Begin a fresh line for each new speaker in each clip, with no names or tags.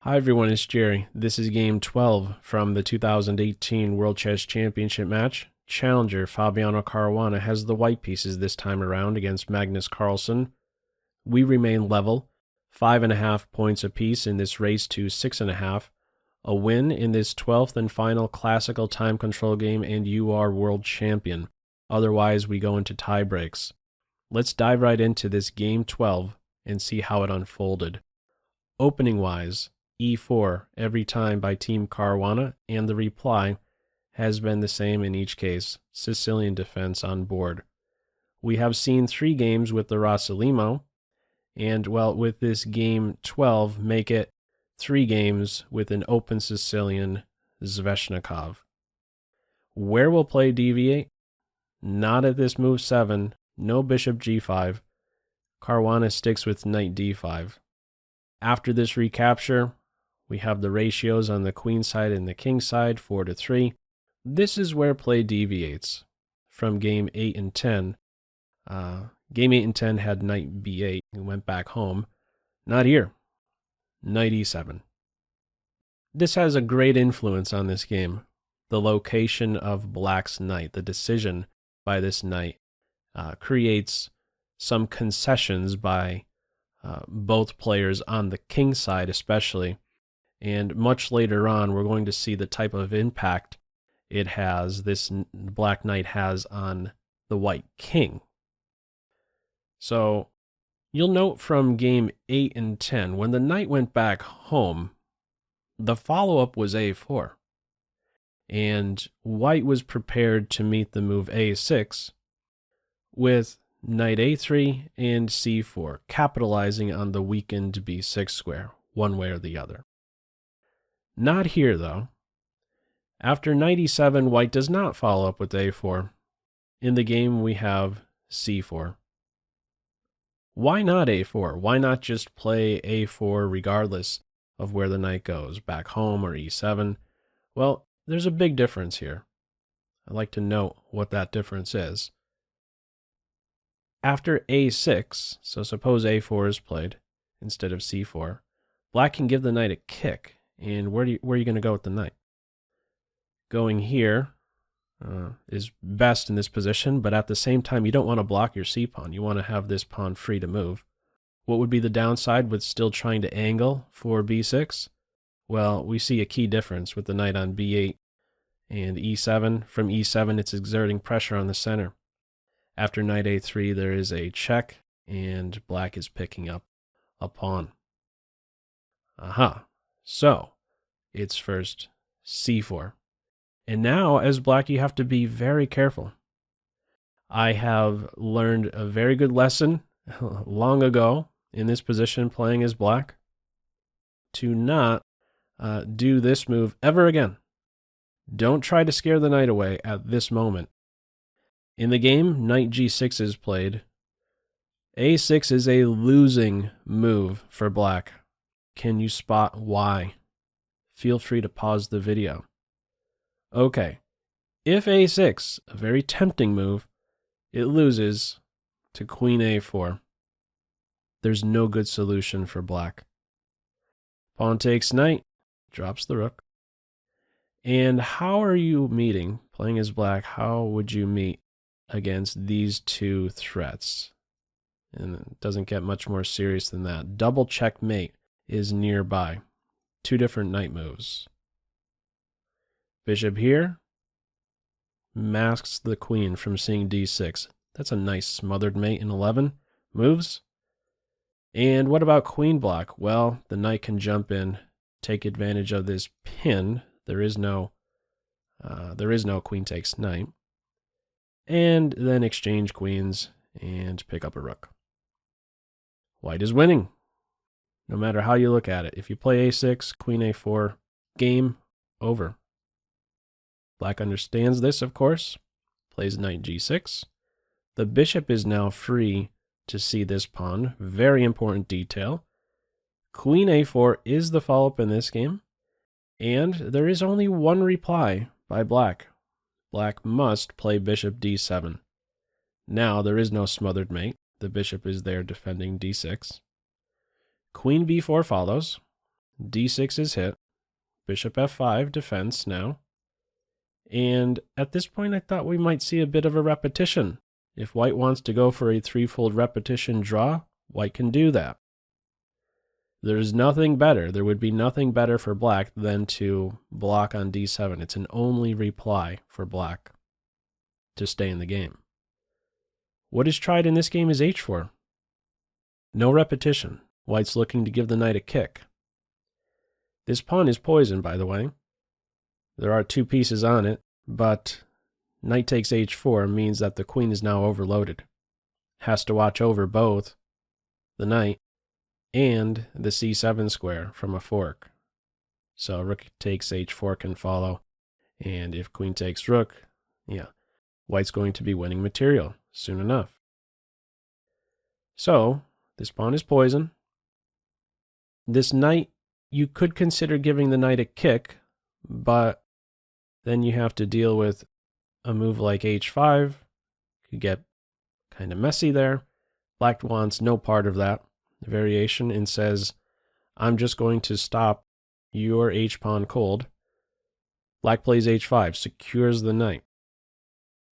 Hi everyone, it's Jerry. This is game 12 from the 2018 World Chess Championship match. Challenger Fabiano Caruana has the white pieces this time around against Magnus Carlsen. We remain level, 5.5 points apiece in this race to 6.5. A win in this 12th and final classical time control game and you are world champion. Otherwise, we go into tie breaks. Let's dive right into this game 12 and see how it unfolded. Opening-wise, E4 every time by Team Caruana, and the reply has been the same in each case, Sicilian Defense on board. We have seen 3 games with the Rossolimo, and well, with this game 12, make it 3 games with an open Sicilian Sveshnikov. Where will play deviate? Not at this move 7, no bishop g5. Caruana sticks with knight d5. After this recapture, we have the ratios on the queen side and the king side, 4-3. This is where play deviates from game 8 and 10. Game 8 and 10 had knight b8 and went back home. Not here. Knight e7. This has a great influence on this game. The location of black's knight, the decision by this knight, creates some concessions by both players on the king side especially. And much later on, we're going to see the type of impact it has, this black knight has on the white king. So you'll note from game 8 and 10, when the knight went back home, the follow-up was a4. And white was prepared to meet the move a6 with knight a3 and c4, capitalizing on the weakened b6 square, one way or the other. Not here, though. After knight e7, white does not follow up with a4. In the game, we have c4. Why not a4? Why not just play a4 regardless of where the knight goes, back home or e7? Well, there's a big difference here. I'd like to note what that difference is. After a6, so suppose a4 is played instead of c4, black can give the knight a kick. And where are you going to go with the knight? Going here is best in this position, but at the same time, you don't want to block your c-pawn. You want to have this pawn free to move. What would be the downside with still trying to angle for b6? Well, we see a key difference with the knight on b8 and e7. From e7, it's exerting pressure on the center. After knight a3, there is a check, and black is picking up a pawn. Aha. So, it's first c4. And now, as black, you have to be very careful. I have learned a very good lesson long ago in this position playing as black to not do this move ever again. Don't try to scare the knight away at this moment. In the game, knight g6 is played. a6 is a losing move for black. Can you spot why? Feel free to pause the video. Okay, if a6, a very tempting move, it loses to queen a4. There's no good solution for black. Pawn takes knight, drops the rook. And how are you meeting, playing as black, how would you meet against these two threats? And it doesn't get much more serious than that. Double checkmate is nearby. 2 different knight moves. Bishop here masks the queen from seeing d6. That's a nice smothered mate in 11. Moves. And what about queen block? Well, the knight can jump in, take advantage of this pin. There is no queen takes knight. And then exchange queens and pick up a rook. White is winning. No matter how you look at it. If you play a6, queen a4, game over. Black understands this, of course. Plays knight g6. The bishop is now free to see this pawn. Very important detail. Queen a4 is the follow-up in this game. And there is only one reply by black. Black must play bishop d7. Now there is no smothered mate. The bishop is there defending d6. Queen b4 follows. d6 is hit. Bishop f5, defense now. And at this point, I thought we might see a bit of a repetition. If white wants to go for a threefold repetition draw, white can do that. There's nothing better. There would be nothing better for black than to block on d7. It's an only reply for black to stay in the game. What is tried in this game is h4. No repetition. White's looking to give the knight a kick. This pawn is poisoned, by the way. There are 2 pieces on it, but knight takes h4 means that the queen is now overloaded. Has to watch over both the knight and the c7 square from a fork. So rook takes h4 can follow, and if queen takes rook, white's going to be winning material soon enough. So this pawn is poisoned. This knight, you could consider giving the knight a kick, but then you have to deal with a move like h5. Could get kind of messy there. Black wants no part of that variation and says, I'm just going to stop your h-pawn cold. Black plays h5, secures the knight.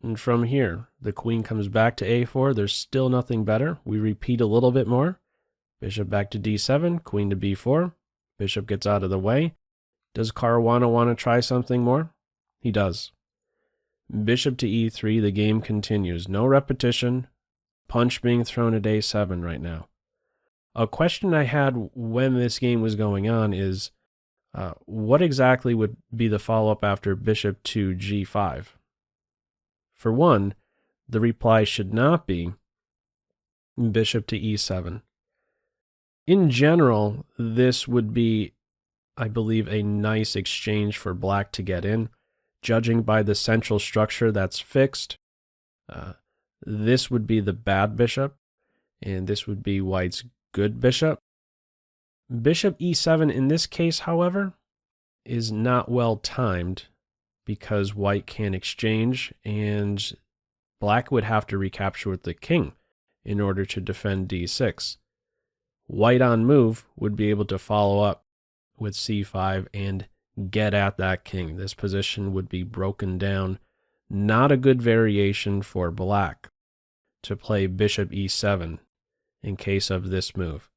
And from here, the queen comes back to a4. There's still nothing better. We repeat a little bit more. Bishop back to d7, queen to b4. Bishop gets out of the way. Does Caruana want to try something more? He does. Bishop to e3, the game continues. No repetition. Punch being thrown at a7 right now. A question I had when this game was going on is, what exactly would be the follow-up after bishop to g5? For one, the reply should not be bishop to e7. In general, this would be, I believe, a nice exchange for black to get in. Judging by the central structure that's fixed, this would be the bad bishop, and this would be white's good bishop. Bishop e7 in this case, however, is not well timed because white can exchange, and black would have to recapture with the king in order to defend d6. White on move would be able to follow up with c5 and get at that king. This position would be broken down. Not a good variation for black to play bishop e7 in case of this move.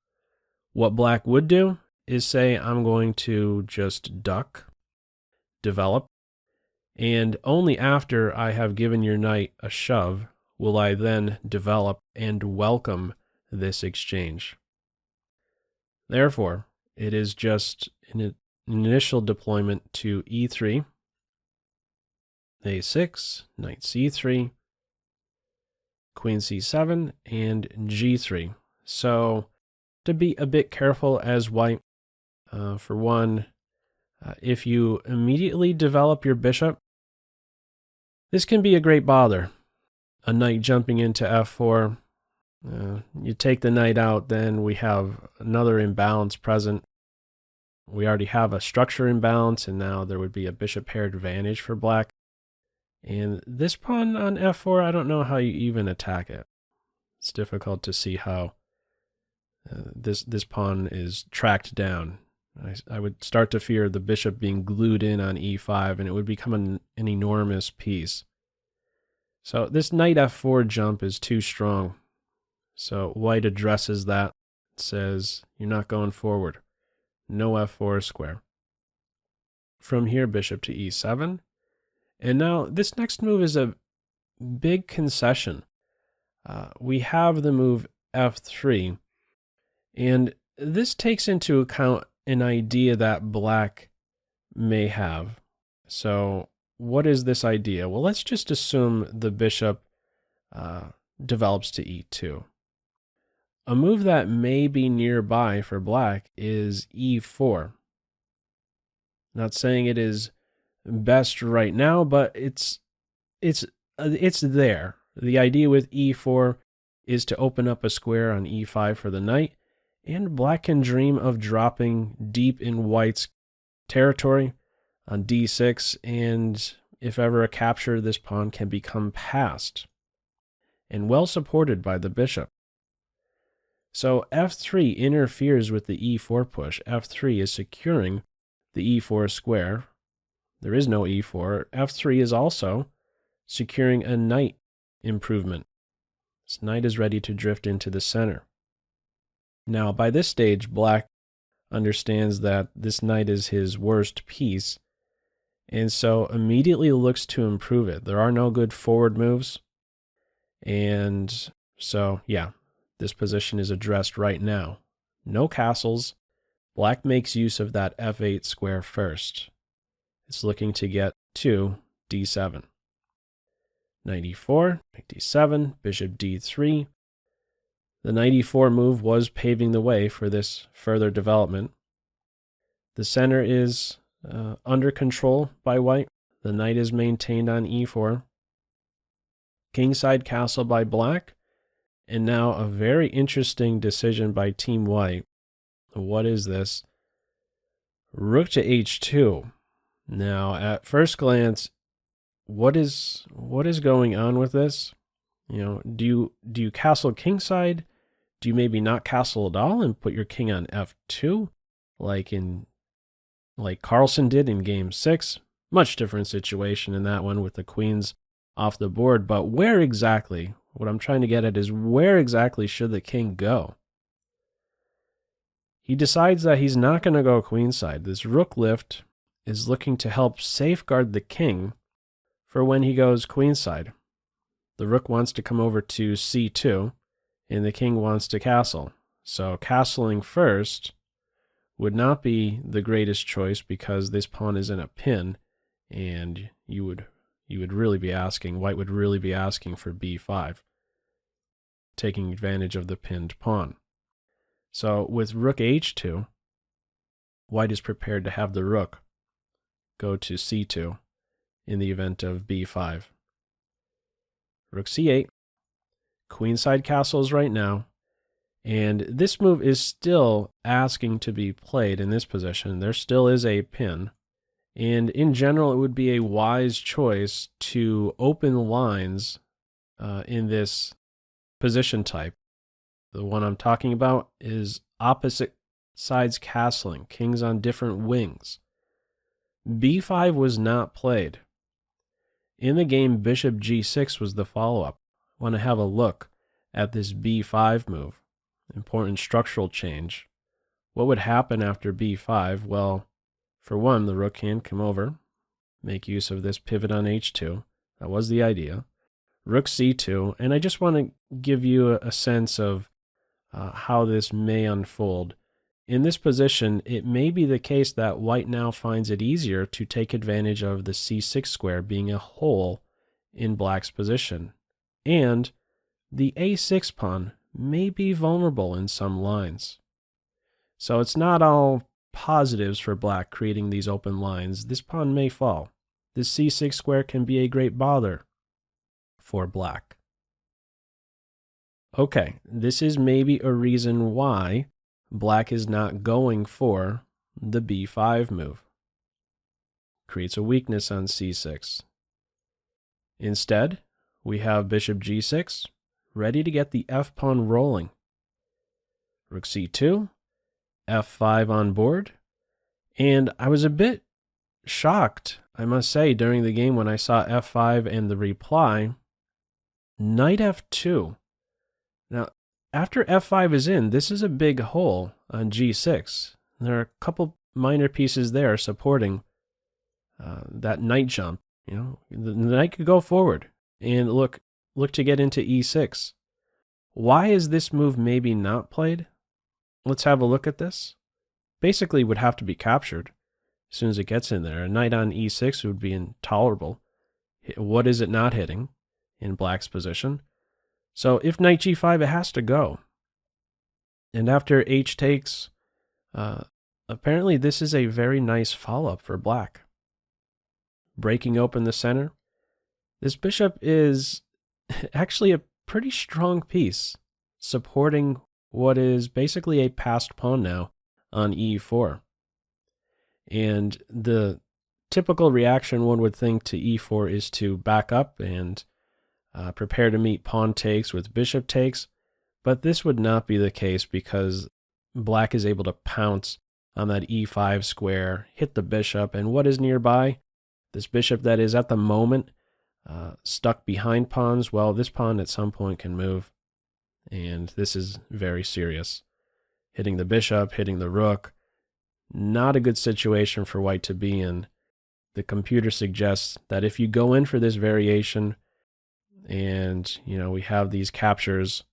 What black would do is say, I'm going to just duck, develop, and only after I have given your knight a shove will I then develop and welcome this exchange. Therefore, it is just an initial deployment to e3, a6, knight c3, queen c7, and g3. So to be a bit careful as white, for one, if you immediately develop your bishop, this can be a great bother. A knight jumping into f4, you take the knight out, then we have another imbalance present. We already have a structure imbalance, and now there would be a bishop pair advantage for black. And this pawn on f4, I don't know how you even attack it. It's difficult to see how this pawn is tracked down. I would start to fear the bishop being glued in on e5, and it would become an enormous piece. So this knight f4 jump is too strong. So white addresses that, says, you're not going forward. No f4 square. From here, bishop to e7. And now this next move is a big concession. We have the move f3, and this takes into account an idea that black may have. So what is this idea? Well, let's just assume the bishop develops to e2. A move that may be nearby for black is e4. Not saying it is best right now, but it's there. The idea with e4 is to open up a square on e5 for the knight, and black can dream of dropping deep in white's territory on d6, and if ever a capture, this pawn can become passed and well supported by the bishop. So f3 interferes with the e4 push. f3 is securing the e4 square. There is no e4. f3 is also securing a knight improvement. This knight is ready to drift into the center. Now, by this stage, black understands that this knight is his worst piece, and so immediately looks to improve it. There are no good forward moves, and so, yeah, this position is addressed right now. No castles. Black makes use of that f8 square first. It's looking to get to d7. Knight e4, knight d7, bishop d3. The knight e4 move was paving the way for this further development. The center is under control by white. The knight is maintained on e4. Kingside castle by black. And now a very interesting decision by Team White. What is this? Rook to h2. Now, at first glance, what is going on with this? Do you castle kingside? Do you maybe not castle at all and put your king on f2, like Carlsen did in game 6? Much different situation in that one with the queens off the board. But where exactly? What I'm trying to get at is where exactly should the king go? He decides that he's not going to go queenside. This rook lift is looking to help safeguard the king for when he goes queenside. The rook wants to come over to c2, and the king wants to castle. So castling first would not be the greatest choice because this pawn is in a pin, and white would really be asking for b5, taking advantage of the pinned pawn. So with rook h2, white is prepared to have the rook go to c2 in the event of b5. Rook c8, queenside castles right now, and this move is still asking to be played in this position. There still is a pin, and in general it would be a wise choice to open lines in this position type. The one I'm talking about is opposite sides castling, kings on different wings. b5 was not played. In the game, bishop g6 was the follow-up. I want to have a look at this b5 move. Important structural change. What would happen after b5? Well, for one, the rook can come over, make use of this pivot on h2. That was the idea. Rook c2, and I just want to give you a sense of how this may unfold. In this position, it may be the case that white now finds it easier to take advantage of the c6 square being a hole in black's position. And the a6 pawn may be vulnerable in some lines. So it's not all positives for black creating these open lines. This pawn may fall. This c6 square can be a great bother for black. Okay, this is maybe a reason why black is not going for the b5 move. Creates a weakness on c6. Instead, we have bishop g6, ready to get the f-pawn rolling. Rook c2, f5 on board, and I was a bit shocked, I must say, during the game when I saw f5 and the reply, knight f2. Now, after f5 is in, this is a big hole on g6. There are a couple minor pieces there supporting that knight jump. The knight could go forward and look to get into e6. Why is this move maybe not played? Let's have a look at this. Basically, would have to be captured as soon as it gets in there. A knight on e6 would be intolerable. What is it not hitting in black's position? So if knight g5, it has to go. And after h takes, apparently this is a very nice follow-up for black. Breaking open the center. This bishop is actually a pretty strong piece, supporting what is basically a passed pawn now on e4. And the typical reaction one would think to e4 is to back up and prepare to meet pawn takes with bishop takes. But this would not be the case because black is able to pounce on that e5 square, hit the bishop, and what is nearby? This bishop that is at the moment stuck behind pawns. Well, this pawn at some point can move, and this is very serious. Hitting the bishop, hitting the rook, not a good situation for white to be in. The computer suggests that if you go in for this variation and, we have these captures,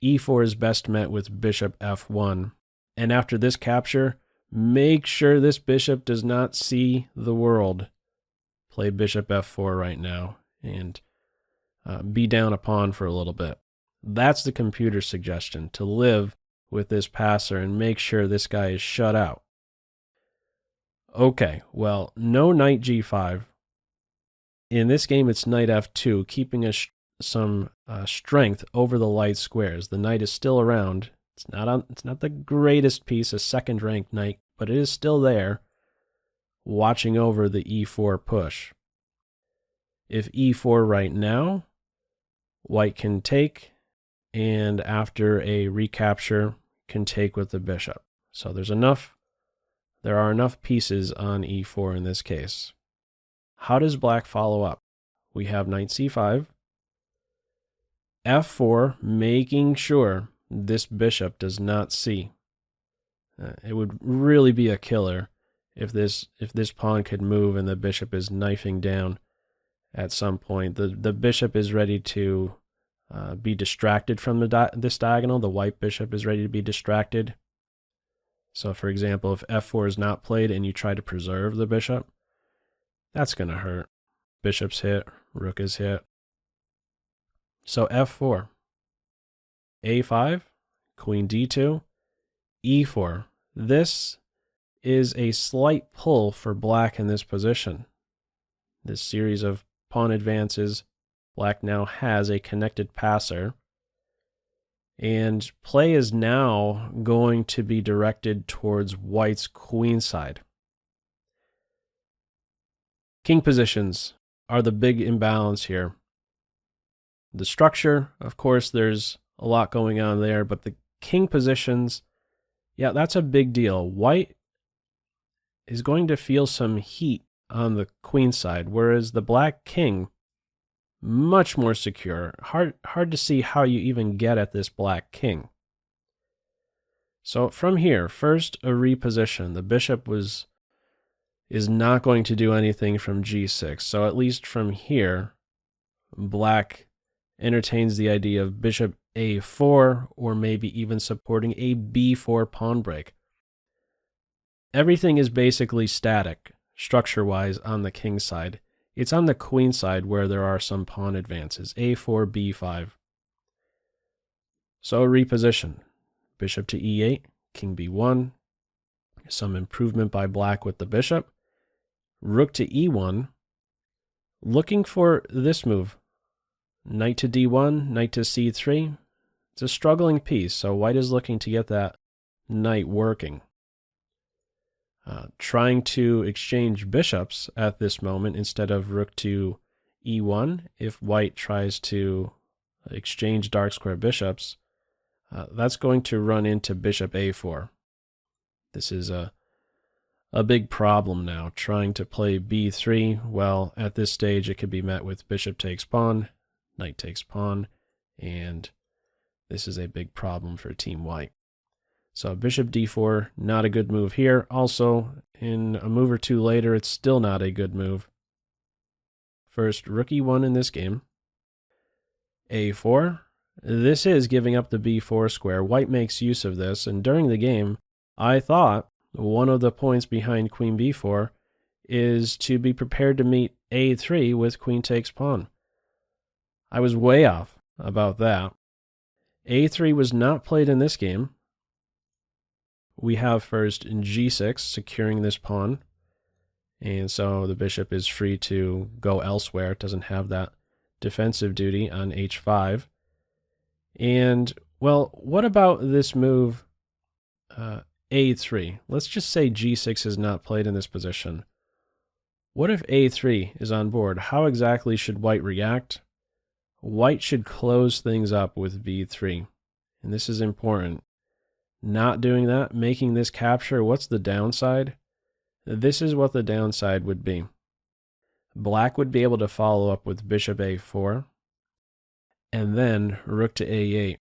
e4 is best met with bishop f1. And after this capture, make sure this bishop does not see the world. Play bishop f4 right now and be down a pawn for a little bit. That's the computer suggestion, to live with this passer and make sure this guy is shut out. Okay, well, no knight g5. In this game, it's knight f2, keeping some strength over the light squares. The knight is still around. It's not the greatest piece, a second-ranked knight, but it is still there, watching over the e4 push. If e4 right now, white can take, and after a recapture, can take with the bishop. So there are enough pieces on e4 in this case. How does black follow up? We have knight c5, f4, making sure this bishop does not see. It would really be a killer if this pawn could move and the bishop is knifing down at some point. The bishop is ready to be distracted from this diagonal. The white bishop is ready to be distracted. So for example, if f4 is not played and you try to preserve the bishop, that's going to hurt. Bishop's hit, rook is hit. So f4, a5, queen d2, e4. This is a slight pull for black in this position. This series of pawn advances, black now has a connected passer. And play is now going to be directed towards white's queenside. King positions are the big imbalance here. The structure, of course, there's a lot going on there, but the king positions, yeah, that's a big deal. White is going to feel some heat on the queen side, whereas the black king, much more secure. Hard to see how you even get at this black king. So from here, first a reposition. The bishop is not going to do anything from g6. So at least from here, black entertains the idea of bishop a4, or maybe even supporting a b4 pawn break. Everything is basically static, structure-wise, on the king side. It's on the queen side where there are some pawn advances, a4, b5. So reposition. Bishop to e8, king b1. Some improvement by black with the bishop. Rook to e1. Looking for this move. Knight to d1, knight to c3. It's a struggling piece, so white is looking to get that knight working. Trying to exchange bishops at this moment instead of rook to e1. If white tries to exchange dark square bishops, that's going to run into bishop a4. This is a big problem now. Trying to play b3, well, at this stage it could be met with bishop takes pawn, knight takes pawn, and this is a big problem for Team White. So bishop d4, not a good move here. Also, in a move or two later, it's still not a good move. First, rook e1 in this game. a4. This is giving up the b4 square. White makes use of this, and during the game, I thought one of the points behind queen b4 is to be prepared to meet a3 with queen takes pawn. I was way off about that. a3 was not played in this game. We have first in g6, securing this pawn. And so the bishop is free to go elsewhere. It doesn't have that defensive duty on h5. And, well, what about this move a3? Let's just say g6 is not played in this position. What if a3 is on board? How exactly should white react? White should close things up with b3. And this is important. Not doing that, making this capture, what's the downside? This is what the downside would be. Black would be able to follow up with bishop a4, and then rook to a8,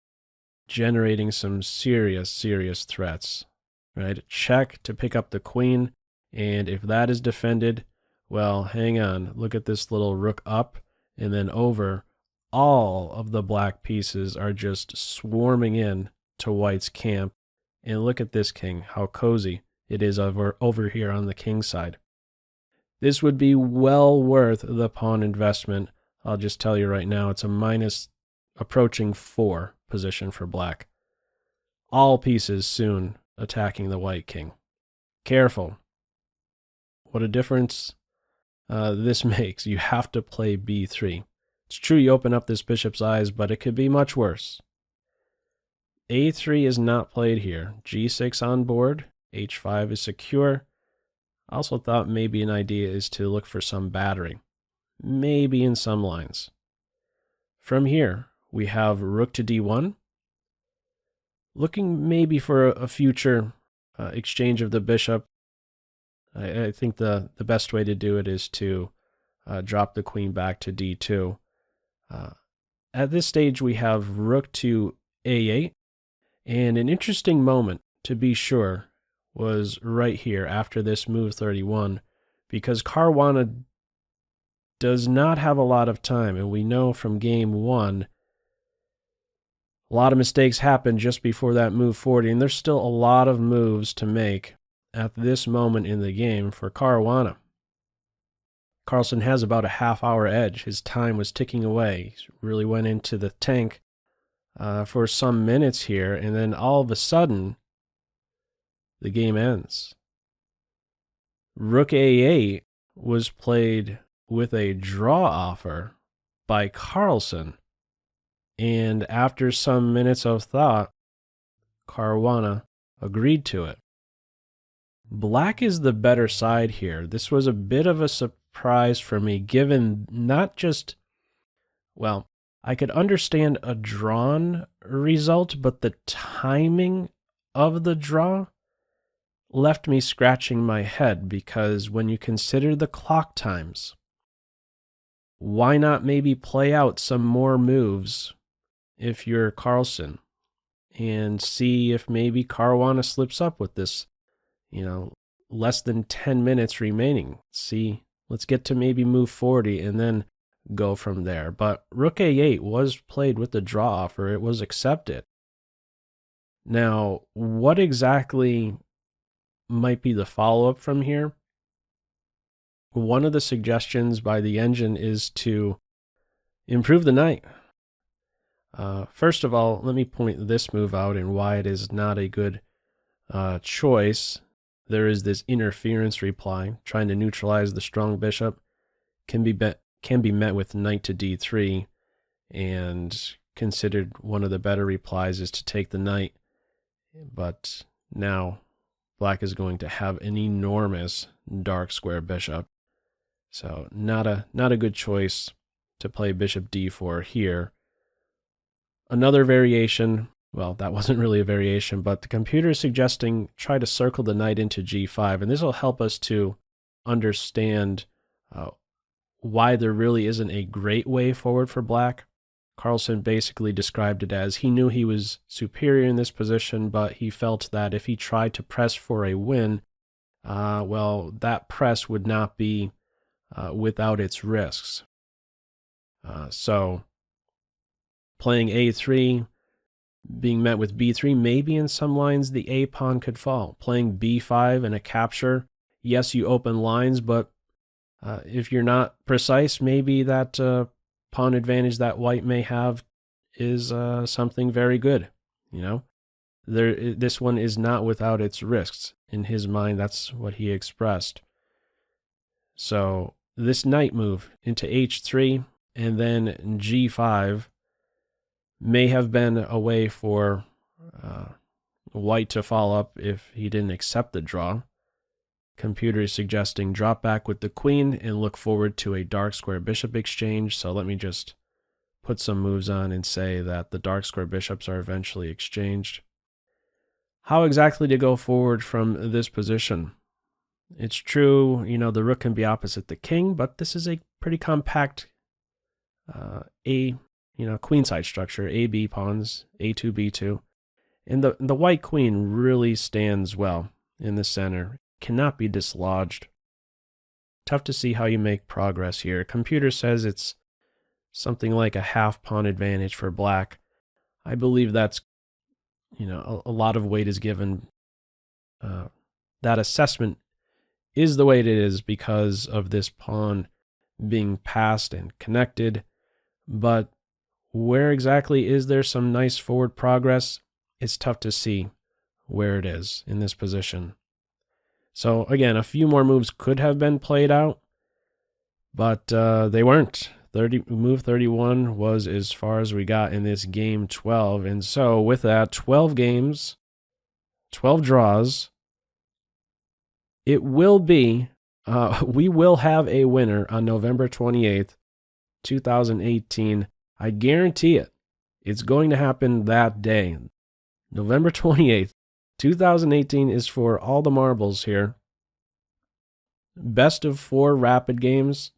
generating some serious threats. Right? Check to pick up the queen, and if that is defended, well, hang on. Look at this little rook up and then over. All of the black pieces are just swarming in to white's camp. And look at this king, how cozy it is over here on the king side. This would be well worth the pawn investment. I'll just tell you right now, it's a minus approaching 4 position for black. All pieces soon attacking the white king. Careful. What a difference this makes. You have to play b3. It's true you open up this bishop's eyes, but it could be much worse. a3 is not played here. g6 on board. h5 is secure. I also thought maybe an idea is to look for some battering. Maybe in some lines. From here, we have rook to d1. Looking maybe for a future exchange of the bishop. I think the best way to do it is to drop the queen back to d2. At this stage, we have rook to a8. And an interesting moment, to be sure, was right here after this move 31, because Caruana does not have a lot of time, and we know from game 1, a lot of mistakes happened just before that move 40, and there's still a lot of moves to make at this moment in the game for Caruana. Carlsen has about a half-hour edge. His time was ticking away. He really went into the tank for some minutes here, and then all of a sudden, the game ends. Rook a8 was played with a draw offer by Carlsen, and after some minutes of thought, Caruana agreed to it. Black is the better side here. This was a bit of a surprise for me, given not just, well, I could understand a drawn result, but the timing of the draw left me scratching my head, because when you consider the clock times, why not maybe play out some more moves if you're Carlsen and see if maybe Caruana slips up with this, less than 10 minutes remaining. Let's get to maybe move 40 and then go from there. But rook a8 was played with the draw offer. It was accepted. Now, what exactly might be the follow-up from here? One of the suggestions by the engine is to improve the knight. First of all, let me point this move out and why it is not a good choice. There is this interference reply, trying to neutralize the strong bishop. Can be met with knight to d3, and considered one of the better replies is to take the knight. But now black is going to have an enormous dark square bishop. So not a good choice to play bishop d4 here. Another variation, well, that wasn't really a variation, but the computer is suggesting try to circle the knight into g5, and this will help us to understand why there really isn't a great way forward for black. Carlsen basically described it as he knew he was superior in this position, but he felt that if he tried to press for a win, well, that press would not be without its risks. So playing a3, being met with b3, maybe in some lines the a pawn could fall. Playing b5 and a capture, yes, you open lines, but if you're not precise, maybe that pawn advantage that white may have is something very good. This one is not without its risks. In his mind, that's what he expressed. So this knight move into h3 and then g5 may have been a way for white to follow up if he didn't accept the draw. Computer is suggesting drop back with the queen and look forward to a dark square bishop exchange. So let me just put some moves on and say that the dark square bishops are eventually exchanged. How exactly to go forward from this position? It's true, the rook can be opposite the king, but this is a pretty compact queenside structure, A, B pawns, A2, B2. And the white queen really stands well in the center, cannot be dislodged. Tough to see how you make progress here. Computer says it's something like a half pawn advantage for black. I believe that's, a lot of weight is given. That assessment is the way it is because of this pawn being passed and connected. But where exactly is there some nice forward progress? It's tough to see where it is in this position. So again, a few more moves could have been played out, but they weren't. Move 31 was as far as we got in this game 12. And so with that, 12 games, 12 draws, it will be, we will have a winner on November 28th, 2018. I guarantee it. It's going to happen that day. November 28th, 2018 is for all the marbles here. Best of 4 rapid games.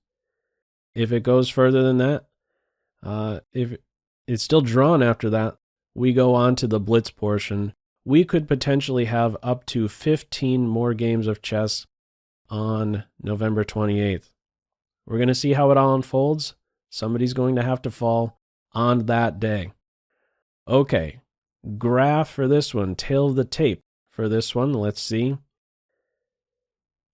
If it goes further than that, if it's still drawn after that, we go on to the blitz portion. We could potentially have up to 15 more games of chess on November 28th. We're going to see how it all unfolds. Somebody's going to have to fall on that day. Okay, graph for this one, tail of the tape for this one. Let's see.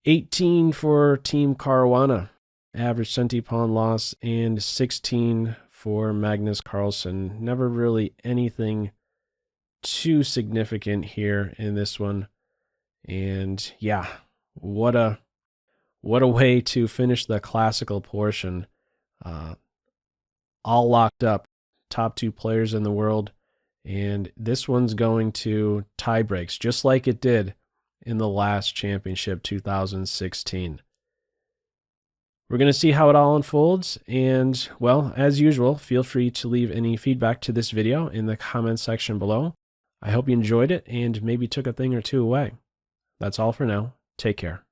18 for Team Caruana, average centi-pawn loss, and 16 for Magnus Carlsen. Never really anything too significant here in this one. And yeah, what a way to finish the classical portion. All locked up, top 2 players in the world. And this one's going to tie breaks, just like it did in the last championship, 2016. We're going to see how it all unfolds. And, well, as usual, feel free to leave any feedback to this video in the comments section below. I hope you enjoyed it and maybe took a thing or two away. That's all for now. Take care.